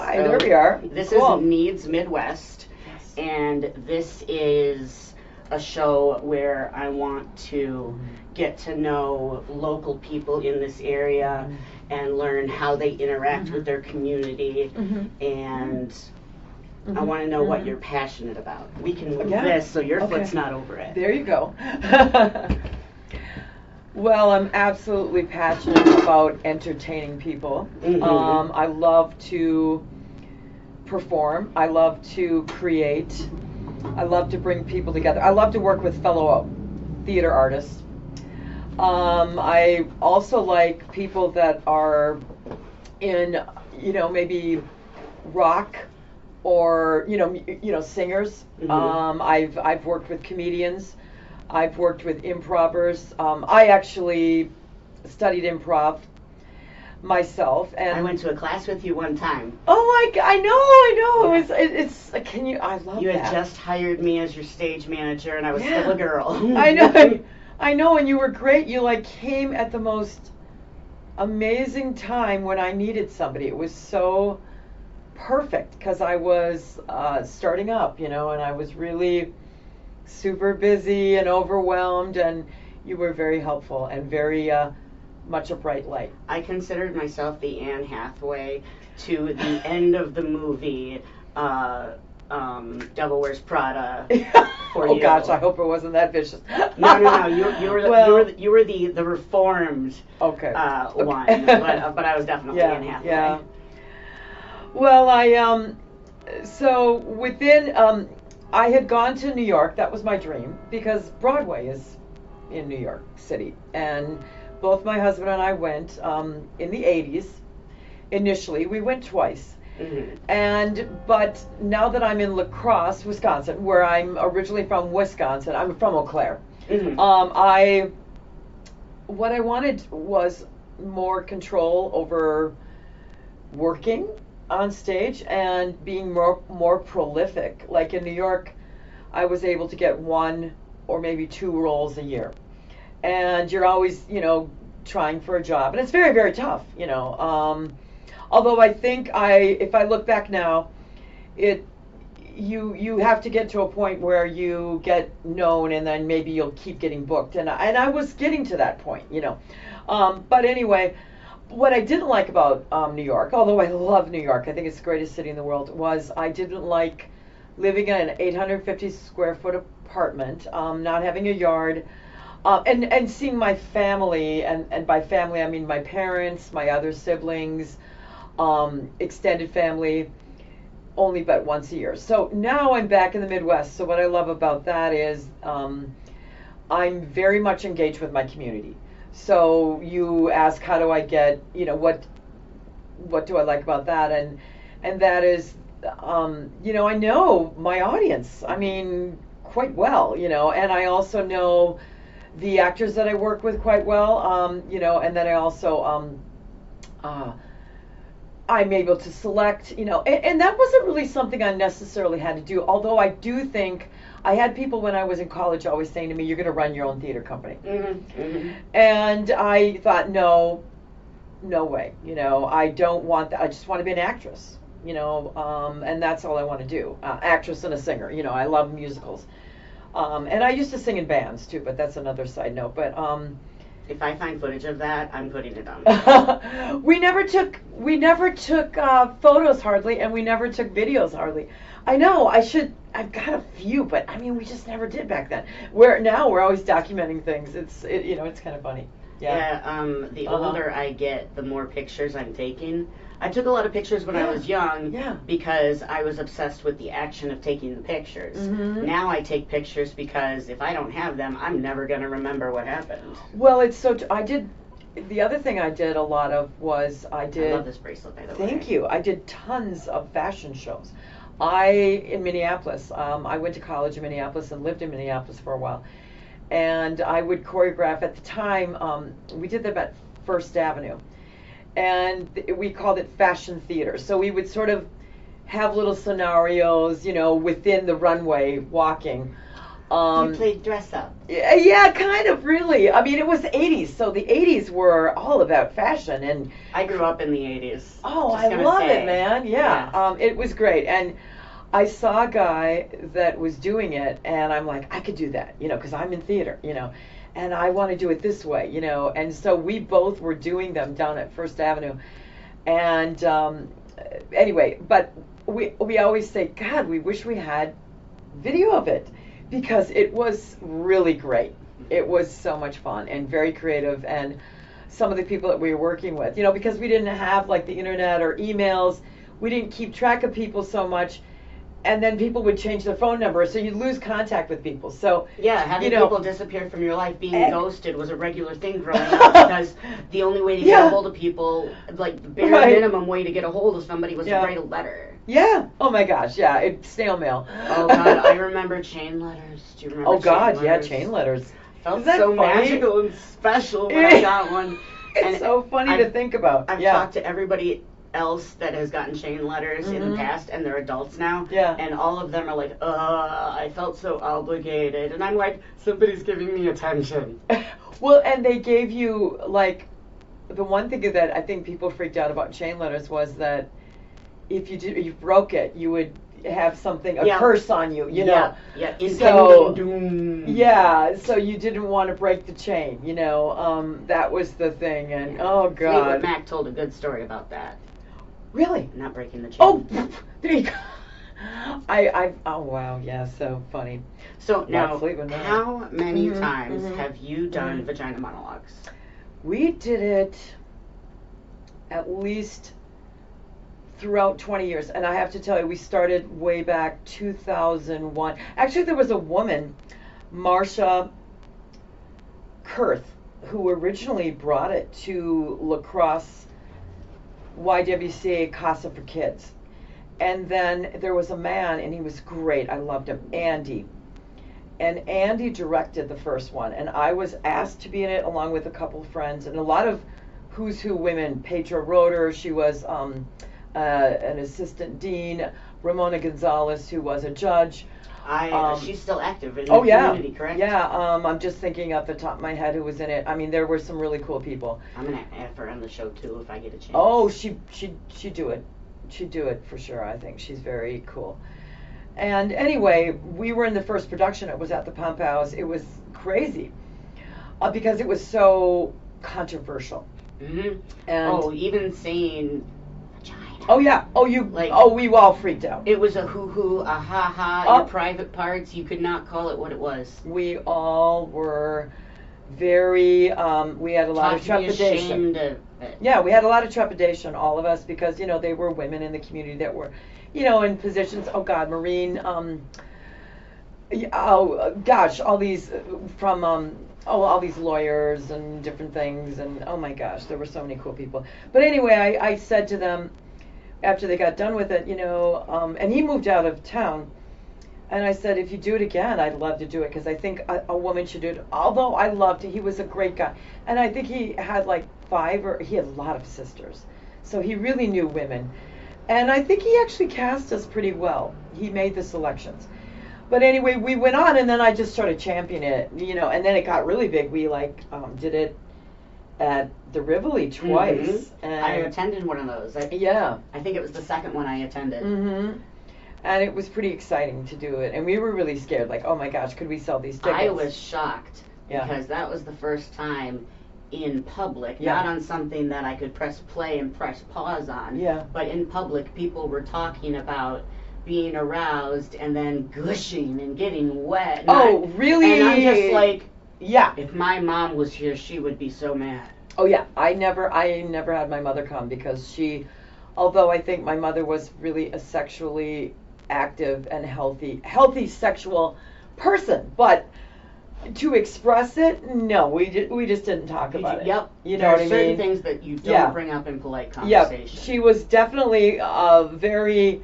hi, there we are. This Cool. is Needs Midwest, Yes. and this is a show where I want to get to know local people in this area and learn how they interact with their community, and I want to know what you're passionate about. We can move this so your foot's not over it. There you go. Well, I'm absolutely passionate about entertaining people. I love to perform. I love to create. I love to bring people together. I love to work with fellow theater artists. I also like people that are in, maybe rock or singers. I've worked with comedians. I've worked with improvers. I actually studied improv myself, and I went to a class with you one time. Oh my! I know. Yeah. It's. Can you? I love You that. had just hired me as your stage manager, and I was still a girl. I know. I know, and you were great. You came at the most amazing time when I needed somebody. It was so perfect because I was starting up, and I was really super busy and overwhelmed, and you were very helpful and very much a bright light. I considered myself the Anne Hathaway to the end of the movie Devil Wears Prada for you. Oh gosh, I hope it wasn't that vicious. No. You were the reformed one, but I was definitely Anne Hathaway. Yeah. Well, so within I had gone to New York. That was my dream because Broadway is in New York City, and both my husband and I went in the 80s. Initially, we went twice. But now that I'm in La Crosse, Wisconsin, where I'm originally from Wisconsin, I'm from Eau Claire. What I wanted was more control over working on stage and being more prolific. Like in New York, I was able to get 1 or maybe 2 roles a year, and you're always trying for a job, and it's very, very tough. Although I think if I look back now, you have to get to a point where you get known, and then maybe you'll keep getting booked, and I was getting to that point, But anyway, what I didn't like about New York, although I love New York, I think it's the greatest city in the world, was I didn't like living in an 850 square foot apartment, not having a yard, and seeing my family, and by family I mean my parents, my other siblings, extended family, only but once a year. So now I'm back in the Midwest. So what I love about that is I'm very much engaged with my community. So you ask, how do I get, what do I like about that? And that is, I know my audience, quite well, and I also know the actors that I work with quite well, and then I also, I'm able to select, and that wasn't really something I necessarily had to do, although I do think I had people when I was in college always saying to me, you're going to run your own theater company. And I thought, no way, I don't want that. I just want to be an actress, and that's all I want to do. Actress and a singer, I love musicals. And I used to sing in bands too, but that's another side note. But if I find footage of that, I'm putting it on. We never took photos hardly, and we never took videos hardly. I know I've got a few, but we just never did back then. Now we're always documenting things. It's kind of funny. The older I get, the more pictures I'm taking. I took a lot of pictures when I was young because I was obsessed with the action of taking the pictures. Now I take pictures because if I don't have them, I'm never going to remember what happened. Well, it's so I did. The other thing I did a lot of was I love this bracelet, by the way. Thank you. I did tons of fashion shows. In Minneapolis, I went to college in Minneapolis and lived in Minneapolis for a while. And I would choreograph at the time, we did that at First Avenue. And we called it fashion theater. So we would sort of have little scenarios, within the runway walking. You played dress up. Yeah, kind of, really. I mean, it was the 80s, so the 80s were all about fashion. And I grew up in the 80s. oh, I love it, man. Yeah, it was great. And I saw a guy that was doing it, and I'm like, I could do that, because I'm in theater, and I want to do it this way, and so we both were doing them down at First Avenue. And anyway, but we always say, God, we wish we had video of it, because it was really great. It was so much fun and very creative, and some of the people that we were working with, because we didn't have like the internet or emails, we didn't keep track of people so much, and then people would change their phone number, so you'd lose contact with people. So yeah, having people disappear from your life, being ghosted was a regular thing growing up, because the only way to get a hold of people, like the bare minimum way to get a hold of somebody, was to write a letter. Yeah. Oh my gosh. Yeah. It's snail mail. Oh God, I remember chain letters. Do you remember? Oh God, chain letters? Yeah, chain letters. Felt so magical and special when I got one. It's so funny to think about. I've talked to everybody else that has gotten chain letters in the past, and they're adults now. Yeah. And all of them are like, I felt so obligated, and I'm like, somebody's giving me attention. Well, and they gave you like, the one thing that I think people freaked out about chain letters was that if you broke it, you would have something, a curse on you, Yeah, so, doom. Yeah, so you didn't want to break the chain, that was the thing, and oh God. Fleetwood Mac told a good story about that. Really? Not breaking the chain. Oh, there you go. Oh wow, yeah, so funny. So now, how many times have you done Vagina Monologues? We did it at least throughout 20 years, and I have to tell you, we started way back 2001. Actually, there was a woman, Marcia Kurth, who originally brought it to La Crosse YWCA Casa for Kids, and then there was a man, and he was great. I loved him, Andy. And Andy directed the first one, and I was asked to be in it along with a couple of friends and a lot of who's who women. Petra Roeder, she was an assistant dean, Ramona Gonzalez, who was a judge. She's still active in the community, correct? Yeah, I'm just thinking off the top of my head who was in it. I mean, there were some really cool people. I'm gonna have her on the show too if I get a chance. Oh, she'd do it. She'd do it for sure. I think she's very cool. And anyway, we were in the first production. It was at the Pump House. It was crazy because it was so controversial. And even saying vagina. Oh yeah. Oh you. We we all freaked out. It was a hoo-hoo, a ha-ha. Your private parts. You could not call it what it was. We all were very. We had a lot of trepidation. Ashamed of it. Yeah, we had a lot of trepidation, all of us, because they were women in the community that were, in positions. Oh God, Maureen. Oh gosh, all these from all these lawyers and different things, and oh my gosh, there were so many cool people. But anyway, I said to them after they got done with it, and he moved out of town, and I said, if you do it again, I'd love to do it, because I think a woman should do it. Although I loved it, he was a great guy, and I think he had like he had a lot of sisters, so he really knew women, and I think he actually cast us pretty well. He made the selections. But anyway, we went on, and then I just started championing it, and then it got really big. We did it at the Rivoli twice. And I attended one of those. I think it was the second one I attended. And it was pretty exciting to do it, and we were really scared, like, oh my gosh, could we sell these tickets? I was shocked because that was the first time in public, not on something that I could press play and press pause on, but in public, people were talking about being aroused and then gushing and getting wet. Really? And I'm just like, if my mom was here, she would be so mad. Oh yeah, I never had my mother come, because although I think my mother was really a sexually active and healthy sexual person, but to express it, no, we just didn't talk about it. Yep. You know what I mean? There are certain things that you don't bring up in polite conversation. Yeah, she was definitely a very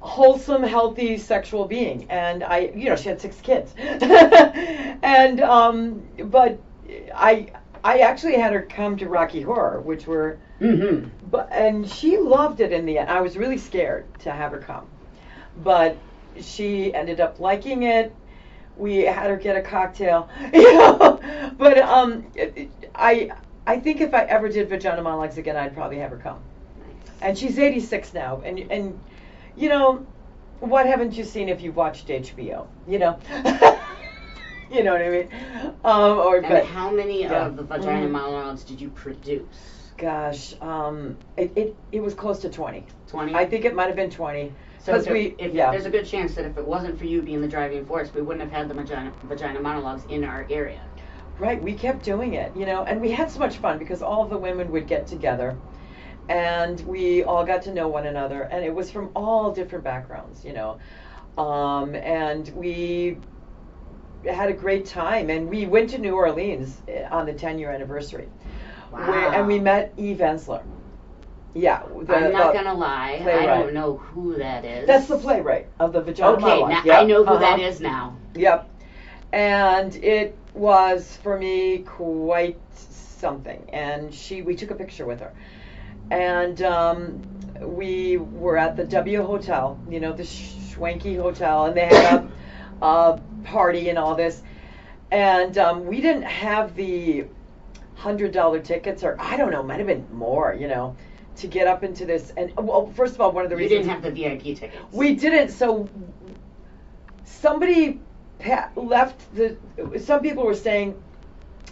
wholesome, healthy sexual being, and she had 6 kids, and but I actually had her come to Rocky Horror, which were, and she loved it in the end. I was really scared to have her come, but she ended up liking it. we had her get a cocktail, you know. But I think if I ever did vagina monologues again, I'd probably have her come. And she's 86 now, and you know, what haven't you seen if you've watched HBO? You know, you know what I mean? And how many of the vagina monologues did you produce? Gosh, it was close to 20. 20? I think it might have been 20. So there's a good chance that if it wasn't for you being the driving force, we wouldn't have had the vagina monologues in our area. Right, we kept doing it, you know, and we had so much fun because all of the women would get together and we all got to know one another, and it was from all different backgrounds, you know, and we had a great time, and we went to New Orleans on the 10-year anniversary. Wow. And we met Eve Ensler. Yeah. I'm not going to lie, playwright. I don't know who that is. That's the playwright of the vagina monologue. Okay, now I know who that is now. Yep. And it was, for me, quite something. And we took a picture with her. And we were at the W Hotel, you know, the swanky hotel, and they had a party and all this. And we didn't have the $100 tickets, or I don't know, might have been more, you know, to get up into this. And well, first of all, one of the reasons you didn't have the VIP tickets. We didn't. So somebody left some people were saying,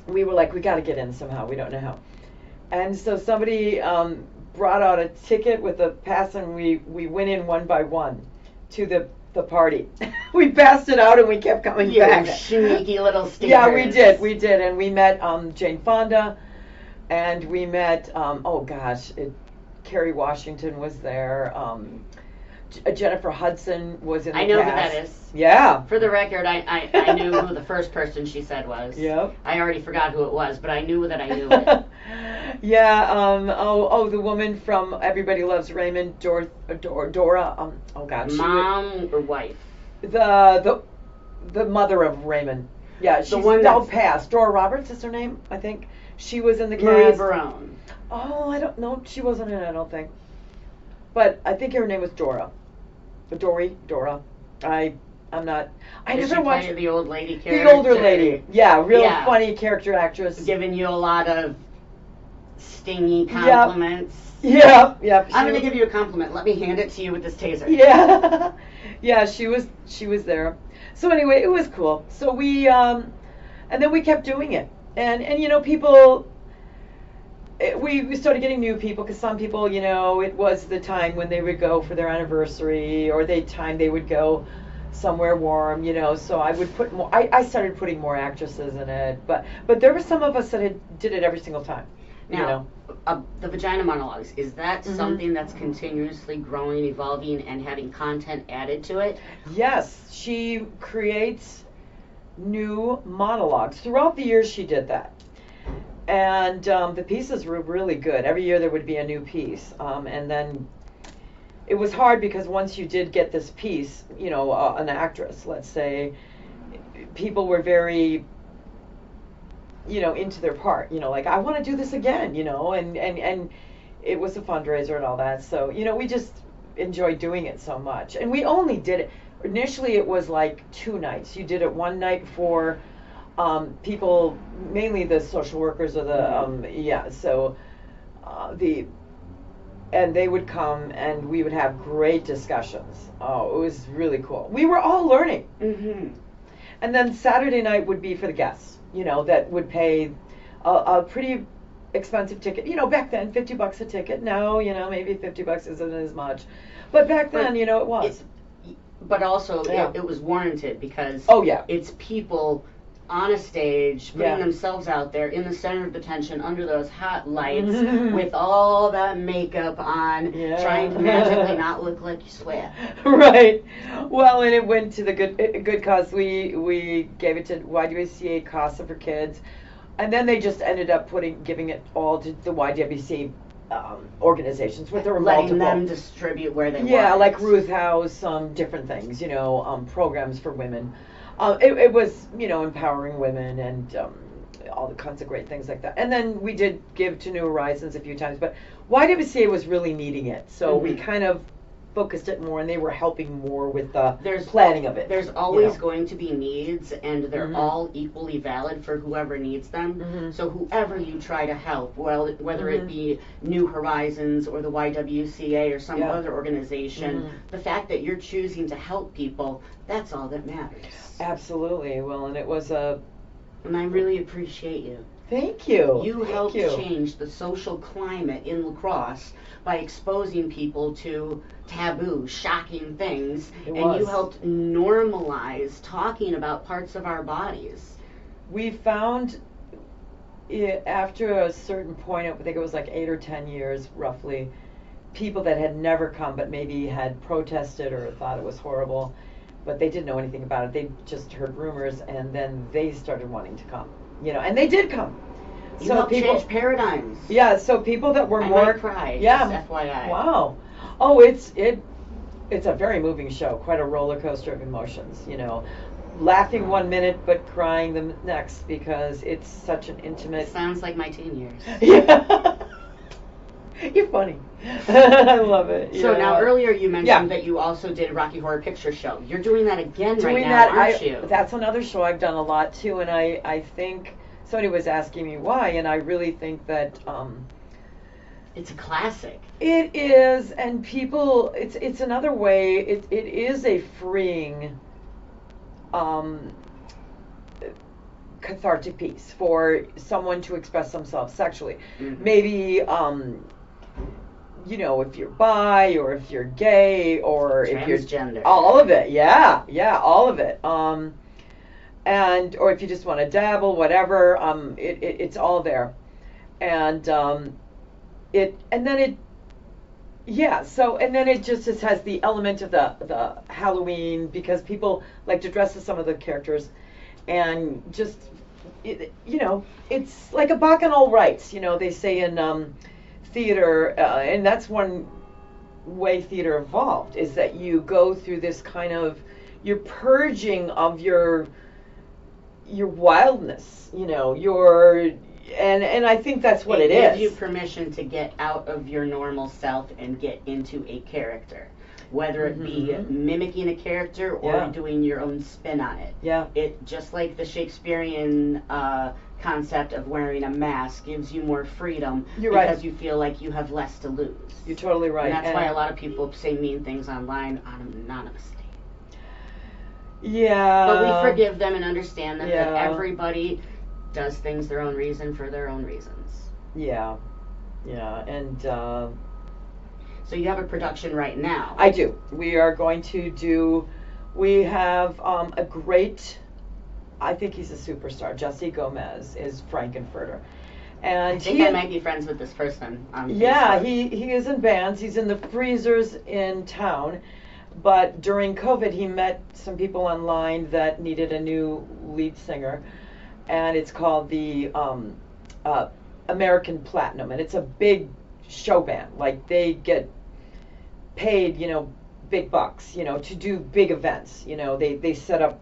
we were like, we got to get in somehow, we don't know how. And so somebody brought out a ticket with a pass, and we went in one by one to the party. We passed it out and we kept coming back. Sneaky little stickers. Yeah, we did, and we met Jane Fonda, and we met Kerry Washington was there. Jennifer Hudson was in the I know cast. who that is. Yeah. For the record, I knew who the first person she said was. Yep. I already forgot who it was, but I knew that I knew it. Yeah. The woman from Everybody Loves Raymond, Dora. Mom or wife? The mother of Raymond. Yeah, she's now passed. Dora Roberts is her name, I think. She was in the cast. Marie Barone. Oh, I don't know. She wasn't in it, I don't think. But I think her name was Dora. Dora. I'm not. I never watched the old lady character. The older lady. Yeah, real funny character actress. Giving you a lot of stingy compliments. Yeah. I'm going to give you a compliment. Let me hand it to you with this taser. Yeah. Yeah, she was there. So anyway, it was cool. So we and then we kept doing it. And you know, people, we started getting new people, because some people, you know, it was the time when they would go for their anniversary, or they would go somewhere warm, you know, so I would put more, I started putting more actresses in it, but there were some of us that did it every single time. Now, you know? The vagina monologues, is that something that's continuously growing, evolving, and having content added to it? Yes, she creates new monologues. Throughout the years she did that. And the pieces were really good. Every year there would be a new piece. And then it was hard, because once you did get this piece, you know, an actress, let's say, people were very, you know, into their part, you know, like, I want to do this again, you know, and it was a fundraiser and all that. So, you know, we just enjoyed doing it so much. And we only did it, initially it was like 2 nights. You did it one night for people, mainly the social workers or and they would come and we would have great discussions. Oh, it was really cool. We were all learning. And then Saturday night would be for the guests, you know, that would pay a pretty expensive ticket. You know, back then, $50 a ticket. Now, you know, maybe $50 isn't as much. But back then, you know, it was. But also, it was warranted, because it's people on a stage putting themselves out there in the center of attention under those hot lights with all that makeup on, trying to magically not look like you sweat. Right. Well, and it went to the good cause. We gave it to YWCA CASA for Kids, and then they just ended up giving it all to the YWCA organizations, with their letting multiple. them distribute where they want. Yeah, like Ruth House, different things, you know, programs for women. It was, you know, empowering women and all the kinds of great things like that. And then we did give to New Horizons a few times, but YWCA was really needing it, so we kind of focused it more, and they were helping more with the There's planning of it. There's always know. going to be needs, and they're Mhm. all equally valid for whoever needs them. Mhm. So whoever you try to help, well, whether Mhm. it be New Horizons or the YWCA or some Yeah. other organization, Mhm. the fact that you're choosing to help people, that's all that matters. Absolutely. Well, and it was a. And I really appreciate you. Thank you. You Thank helped you. change the social climate in lacrosse by exposing people to taboo, shocking things, It and was. you helped normalize talking about parts of our bodies. We found after a certain point, I think it was like 8 or 10 years roughly, people that had never come but maybe had protested or thought it was horrible, but they didn't know anything about it. They just heard rumors, and then they started wanting to come. And they did come. You So helped people change paradigms. Yeah, so people that were I more might cry, yeah, just FYI. Wow. Oh, it's a very moving show, quite a roller coaster of emotions, laughing one minute but crying the next because it's such an intimate. It sounds like my teen years. Yeah. You're funny. I love it. So now earlier you mentioned Yeah. that you also did Rocky Horror Picture Show. You're doing that again Doing right now, that, aren't you? that's another show I've done a lot too, and I think somebody was asking me why, and I really think that It's a classic. it is, and people, it's another way. It is a freeing, cathartic piece for someone to express themselves sexually. Mm-hmm. Maybe, if you're bi or if you're gay or if you're Transgender. all of it, yeah, all of it. And or if you just want to dabble, whatever, it's all there, and then it just has the element of the Halloween, because people like to dress as some of the characters, and just it's like a bacchanal rites, they say in theater, and that's one way theater evolved, is that you go through this kind of, you're purging of your wildness, and I think that's what it is. It gives you permission to get out of your normal self and get into a character, whether it be Mm-hmm. mimicking a character or Yeah. doing your own spin on it. Yeah. It, just like the Shakespearean concept of wearing a mask, gives you more freedom. You're right. Because you feel like you have less to lose. You're totally right. And that's why a lot of people say mean things online anonymously. Yeah. But we forgive them and understand them, that Yeah. everybody does things their own reason for their own reasons. Yeah, and So you have a production right now. I do. We are going to do. We have a great. I think he's a superstar. Jesse Gomez is Frankenfurter, and I think I might be friends with this person on yeah, Facebook. he is in bands. He's in the Freezers in town, but during COVID, he met some people online that needed a new lead singer, and it's called the American Platinum, and it's a big show band. Like, they get paid, big bucks, to do big events. They set up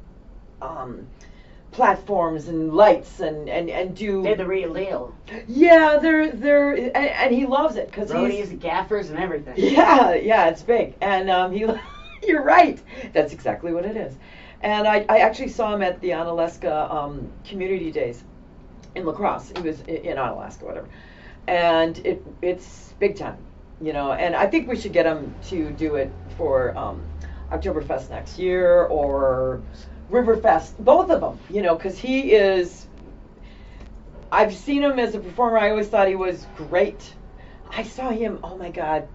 platforms and lights and do. They're the real deal. Yeah, they're and he loves it because Roadies, gaffers, and everything. yeah, it's big, and he. You're right. That's exactly what it is. And I actually saw him at the Onalaska Community Days in La Crosse. He was in Onalaska, whatever. And it's big time, And I think we should get him to do it for Oktoberfest next year or Riverfest, both of them, because he is. I've seen him as a performer. I always thought he was great. I saw him. Oh my God.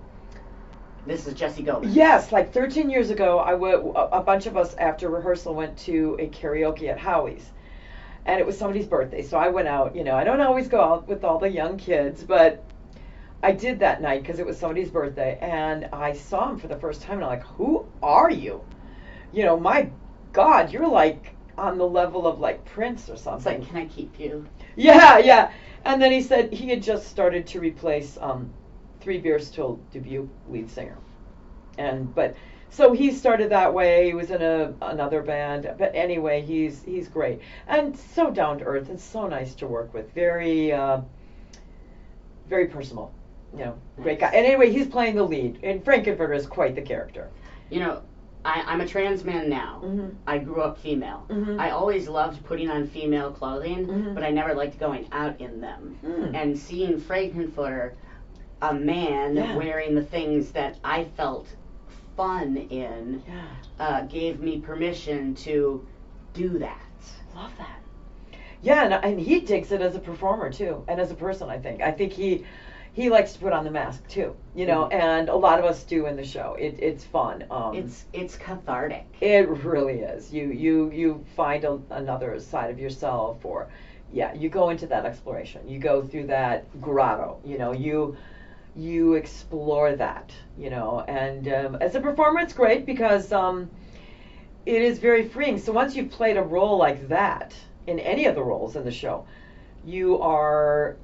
This is Jesse Gomez. Yes, like 13 years ago, a bunch of us after rehearsal went to a karaoke at Howie's, and it was somebody's birthday. So I went out. I don't always go out with all the young kids, but I did that night because it was somebody's birthday, and I saw him for the first time, and I'm like, "Who are you?" My God, you're like on the level of like Prince or something. It's like, can I keep you? Yeah. And then he said he had just started to replace Three Beers Till debut lead singer, but so he started that way. He was in another band, but anyway, he's great and so down to earth and so nice to work with. Very very personal, Great guy. And anyway, he's playing the lead, and Frankenfurter is quite the character. I'm a trans man now. Mm-hmm. I grew up female. Mm-hmm. I always loved putting on female clothing, mm-hmm. but I never liked going out in them. Mm. And seeing Frankenfurter, a man wearing the things that I felt fun in, gave me permission to do that. Love that. Yeah, and he digs it as a performer too, and as a person. I think he likes to put on the mask too, Mm-hmm. and a lot of us do in the show. It's fun. It's cathartic. It really is. You find another side of yourself, or you go into that exploration. You go through that grotto. You explore that. And as a performer, it's great because it is very freeing. So once you've played a role like that in any of the roles in the show, you are,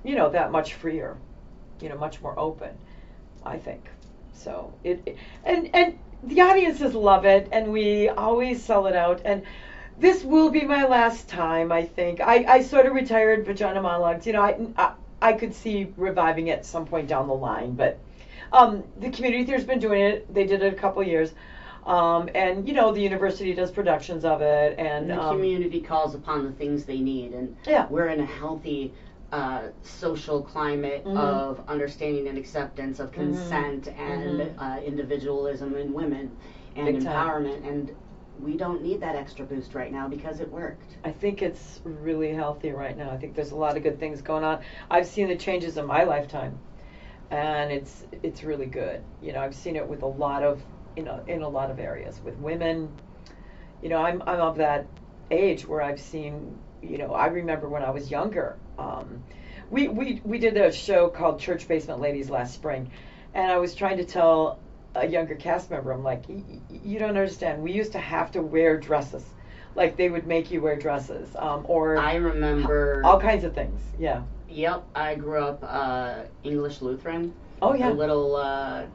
that much freer, much more open, I think. So and the audiences love it, and we always sell it out. And this will be my last time, I think. I sort of retired Vagina Monologues. I could see reviving it at some point down the line, but the community theater's been doing it. They did it a couple years. And the university does productions of it, and the community calls upon the things they need, and we're in a healthy social climate mm-hmm. of understanding and acceptance of consent mm-hmm. and mm-hmm. Individualism in women and Big empowerment, time. And we don't need that extra boost right now because it worked. I think it's really healthy right now. I think there's a lot of good things going on. I've seen the changes in my lifetime, and it's really good. I've seen it with a lot of in a lot of areas with women. I'm of that age where I've seen. I remember when I was younger. We did a show called Church Basement Ladies last spring, and I was trying to tell a younger cast member, I'm like, you don't understand. We used to have to wear dresses, like they would make you wear dresses, or I remember all kinds of things. Yeah. Yep, I grew up English Lutheran. Oh yeah. A little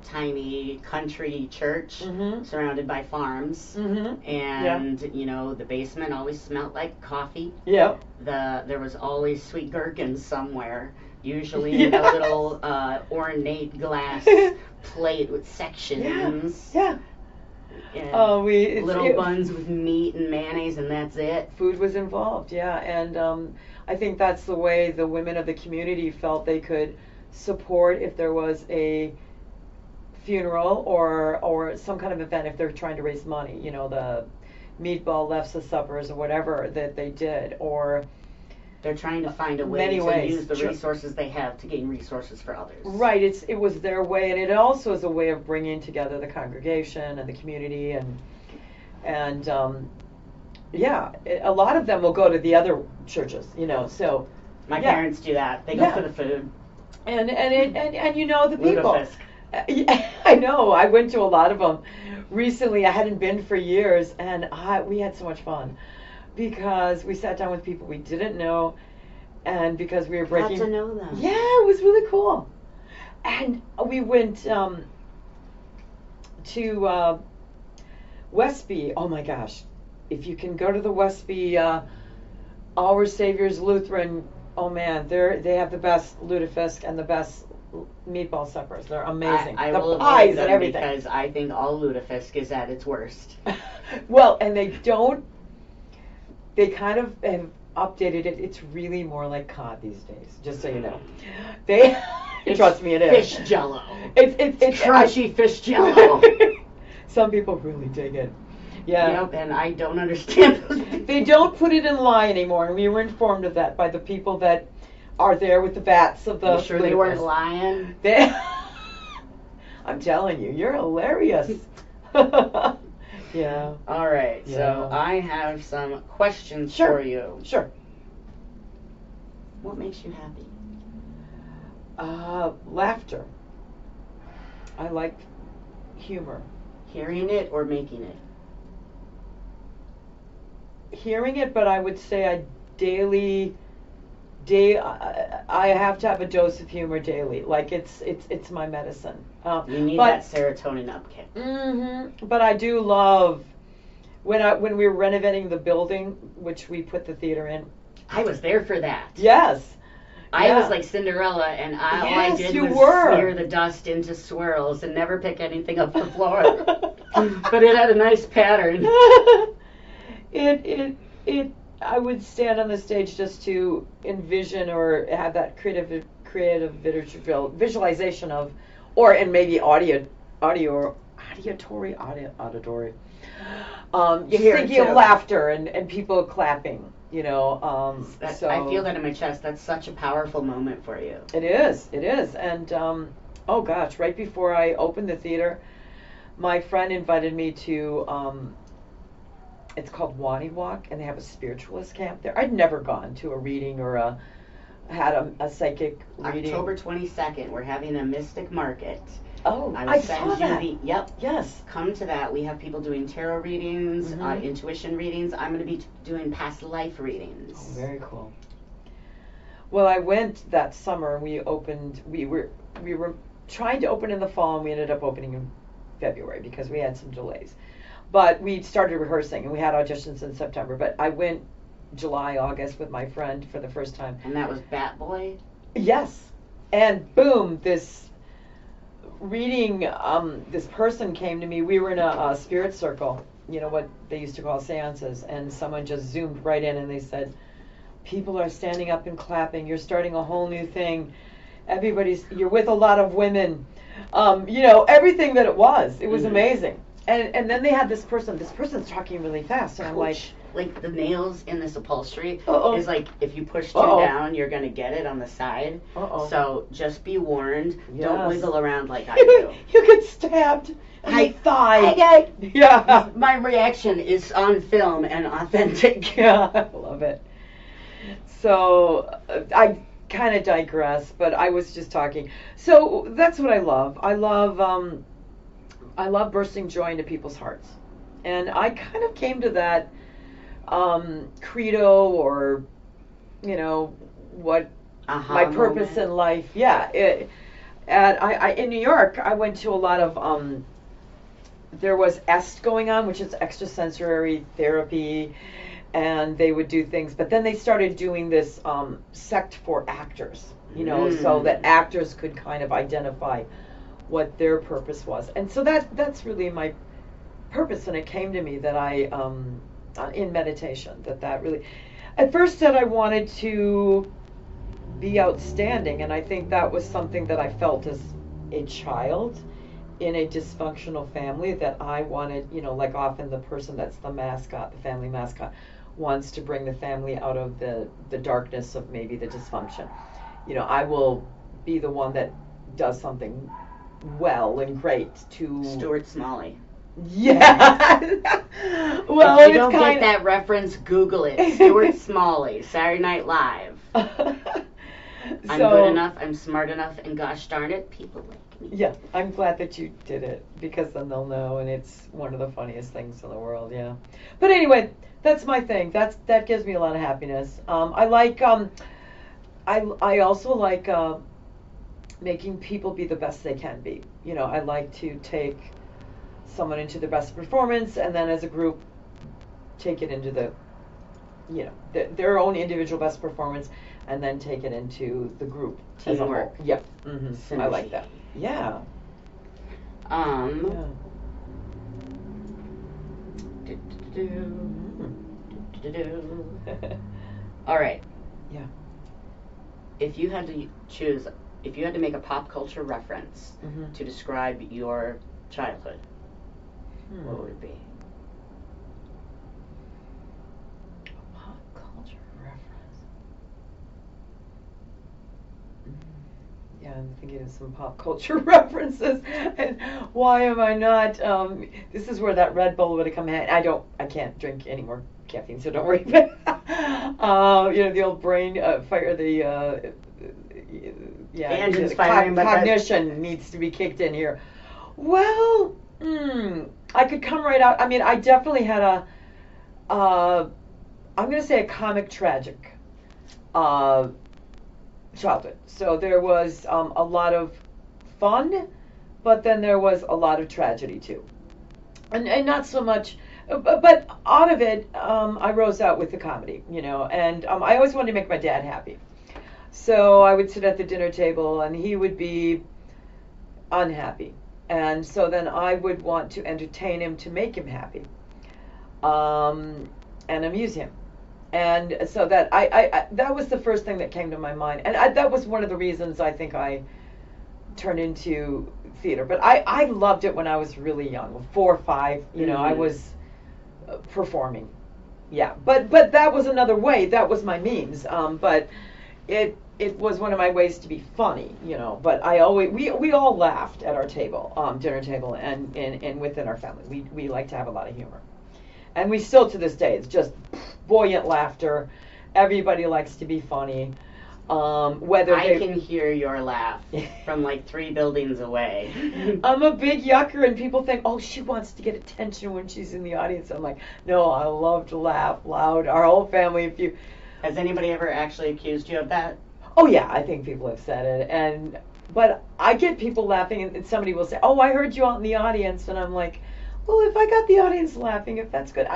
tiny country church mm-hmm. surrounded by farms, mm-hmm. and the basement always smelled like coffee. Yep. There was always sweet gherkins somewhere, usually in a little ornate glass plate with sections. Yeah. And little buns with meat and mayonnaise, and that's it. Food was involved, and I think that's the way the women of the community felt they could support if there was a funeral or some kind of event, if they're trying to raise money, the meatball lefse suppers or whatever that they did, or they're trying to find a way to use the resources they have to gain resources for others. Right. It was their way, and it also is a way of bringing together the congregation and the community, and a lot of them will go to the other churches, so my parents do that. They go for the food. And the people. Ludafisk. I know. I went to a lot of them recently. I hadn't been for years, and we had so much fun because we sat down with people we didn't know, and because we were breaking. Got to know them. Yeah, it was really cool. And we went to Westby. Oh my gosh! If you can go to the Westby Our Savior's Lutheran. Oh man, they have the best lutefisk and the best meatball suppers. They're amazing. I the will pies avoid them and everything. because I think all lutefisk is at its worst. Well, and they kind of have updated it. It's really more like cod these days, just so you know. Trust me, it is. Fish jello. It's crunchy fish jello. Some people really dig it. Yeah. Yep, and I don't understand those people. They don't put it in lye anymore, and we were informed of that by the people that are there with the vats of the. You sure they weren't lying? I'm telling you, you're hilarious. Yeah. All right, Yeah. so I have some questions for you. Sure. What makes you happy? Laughter. I like humor. Hearing it or making it? Hearing it, but I would say I have to have a dose of humor daily. Like it's my medicine. You need that serotonin upkick. Mm-hmm. But I do love when we were renovating the building, which we put the theater in. I was there for that. Yes. I was like Cinderella, and all I Yes, did you was were. smear the dust into swirls and never pick anything up the floor. But it had a nice pattern. I would stand on the stage just to envision or have that creative visualization of, and maybe auditory. You hear it thinking of too. laughter and people clapping, you know. So I feel that in my chest. That's such a powerful moment for you. It is, and oh gosh, right before I opened the theater, my friend invited me to. It's called Wani Walk, and they have a spiritualist camp there. I'd never gone to a reading or had a psychic reading. October 22nd, we're having a mystic market. Oh, I saw that. Yep. Yes. Come to that. We have people doing tarot readings, intuition readings. I'm going to be doing past life readings. Oh, very cool. Well, I went that summer, and we opened. We were trying to open in the fall, and we ended up opening in February because we had some delays. But we started rehearsing, and we had auditions in September. But I went July, August with my friend for the first time. And that was Bat Boy? Yes. And boom, this reading, this person came to me. We were in a spirit circle, you know, what they used to call seances. And someone just zoomed right in, and they said, people are standing up and clapping. You're starting a whole new thing. You're with a lot of women. You know, everything that it was. It was amazing. And then they had this person's talking really fast, and I'm like the nails in this upholstery is like, if you push two down, you're going to get it on the side. So just be warned. Yes. Don't wiggle around like I do. You get stabbed in the thigh. Yeah. My reaction is on film and authentic. Yeah, I love it. So I kind of digress, but I was just talking. So that's what I love. I love bursting joy into people's hearts. And I kind of came to that credo, or, you know, what my purpose in life. Yeah. In New York, I went to a lot of, there was EST going on, which is extrasensory therapy, and they would do things. But then they started doing this sect for actors, you know, so that actors could kind of identify what their purpose was. And so that's really my purpose, and it came to me that I in meditation that really, at first said I wanted to be outstanding, and I think that was something that I felt as a child in a dysfunctional family, that I wanted, you know, like often the person that's the mascot, the family mascot, wants to bring the family out of the darkness of maybe the dysfunction. You know, I will be the one that does something well and great to Stuart Smalley. Yeah. Well, if you don't get that reference, Google it. Stuart Smalley, Saturday Night Live. I'm good enough, I'm smart enough, and gosh darn it, people like me. Yeah, I'm glad that you did it, because then they'll know, and it's one of the funniest things in the world. Yeah. But anyway, that's my thing. That gives me a lot of happiness. I like I also like making people be the best they can be. You know, I like to take someone into their best performance, and then as a group take it into the, you know, their own individual best performance, and then take it into the group as a whole. Yep. Mm-hmm. I like that. Yeah. All right. Yeah. If you had to make a pop culture reference to describe your childhood, what would it be? A pop culture reference. Yeah, I'm thinking of some pop culture references, and why am I not? This is where that Red Bull would have come in. I can't drink any more caffeine, so don't worry. You know, the old brain fire, the engine's firing, but cognition needs to be kicked in here. Well, I could come right out. I mean, I definitely had I'm going to say a comic tragic childhood. So there was a lot of fun, but then there was a lot of tragedy too. And not so much, but out of it, I rose out with the comedy, you know, and I always wanted to make my dad happy. So I would sit at the dinner table and he would be unhappy. And so then I would want to entertain him to make him happy, and amuse him. And so that I that was the first thing that came to my mind. And that was one of the reasons I think I turned into theater. But I loved it when I was really young, 4 or 5, I was performing. Yeah, but that was another way. That was my means. But it was one of my ways to be funny, But I always we all laughed at our table, dinner table, and within our family. We like to have a lot of humor, and we still to this day. It's just buoyant laughter. Everybody likes to be funny. Whether I can hear your laugh from like 3 buildings away. I'm a big yucker, and people think, oh, she wants to get attention when she's in the audience. I'm like, no, I love to laugh loud. Our whole family, Has anybody ever actually accused you of that? Oh yeah, I think people have said it, but I get people laughing, and somebody will say, oh, I heard you out in the audience, and I'm like, well, if I got the audience laughing, if that's good.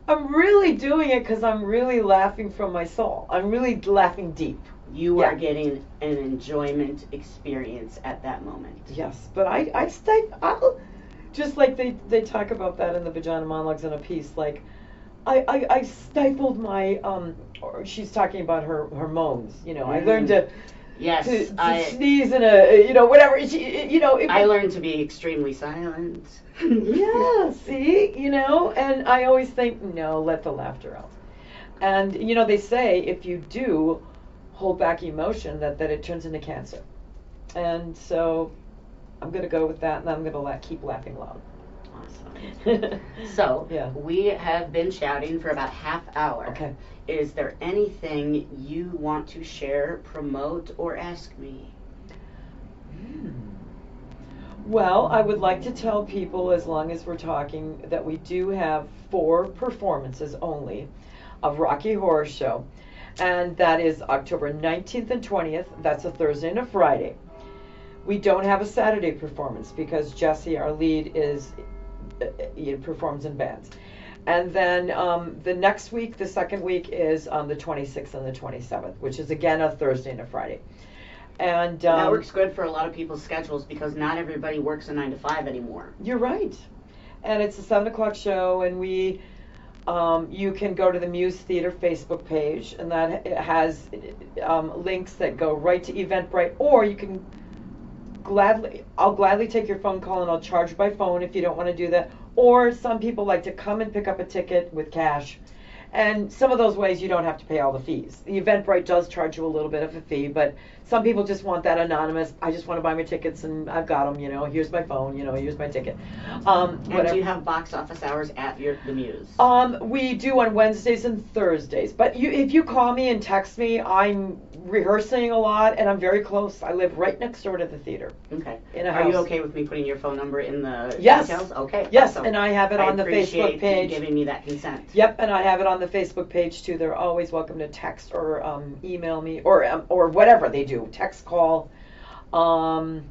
I'm really doing it because I'm really laughing from my soul. I'm really laughing deep. You are getting an enjoyment experience at that moment. Yes, but I'll just like they talk about that in the Vagina Monologues in a piece, like I stifled my or she's talking about her moans. I learned to sneeze in a whatever. I learned to be extremely silent. Yeah, see, and I always think, no, let the laughter out. And they say if you do hold back emotion, that it turns into cancer. And so I'm gonna go with that, and I'm gonna keep laughing loud. Awesome. So, we have been chatting for about half hour. Okay. Is there anything you want to share, promote, or ask me? Well, I would like to tell people, as long as we're talking, that we do have 4 performances only of Rocky Horror Show. And that is October 19th and 20th. That's a Thursday and a Friday. We don't have a Saturday performance because Jesse, our lead, performs in bands. And then the next week, the second week, is the 26th and the 27th, which is again a Thursday and a Friday. And that works good for a lot of people's schedules because not everybody works a 9 to 5 anymore. You're right. And it's a 7 o'clock show, and you can go to the Muse Theater Facebook page, and that has links that go right to Eventbrite, or you can I'll gladly take your phone call, and I'll charge by phone if you don't want to do that. Or some people like to come and pick up a ticket with cash. And some of those ways you don't have to pay all the fees. The Eventbrite does charge you a little bit of a fee, but some people just want that anonymous. I just want to buy my tickets, and I've got them. Here's my phone. Here's my ticket. And do you have box office hours at the Muse? We do on Wednesdays and Thursdays. But if you call me and text me, I'm rehearsing a lot, and I'm very close. I live right next door to the theater. Okay. In a house. Are you okay with me putting your phone number in the Yes. details? Okay. Yes, awesome. and I have it on the Facebook page. You giving me that consent. Yep, and I have it on the Facebook page too. They're always welcome to text or email me or whatever they do, text, call. And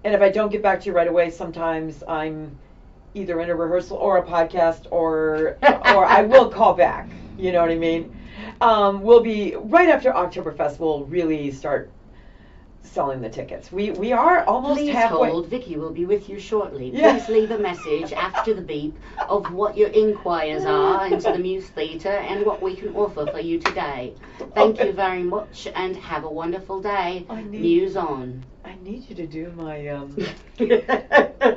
if I don't get back to you right away, sometimes I'm either in a rehearsal or a podcast or I will call back. You know what I mean? We'll be right after Oktoberfest. We'll really start selling the tickets. We are almost halfway. Please hold. Vicky will be with you shortly. Yeah. Please leave a message after the beep of what your inquiries are into the Muse Theater and what we can offer for you today. Thank you very much and have a wonderful day. Muse on. I need you to do my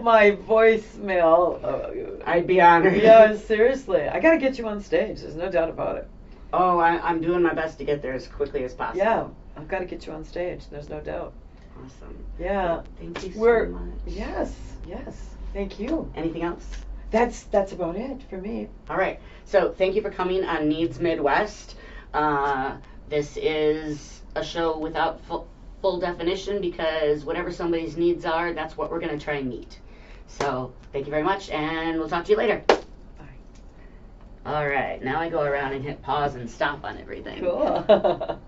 my voicemail. I'd be honored. Yeah, seriously. I got to get you on stage. There's no doubt about it. Oh, I'm doing my best to get there as quickly as possible. Yeah, I've got to get you on stage. There's no doubt. Awesome. Yeah. Thank you so much. Yes. Thank you. Anything else? That's about it for me. All right. So thank you for coming on Needs Midwest. This is a show without full definition because whatever somebody's needs are, that's what we're going to try and meet. So thank you very much, and we'll talk to you later. All right, now I go around and hit pause and stop on everything. Cool.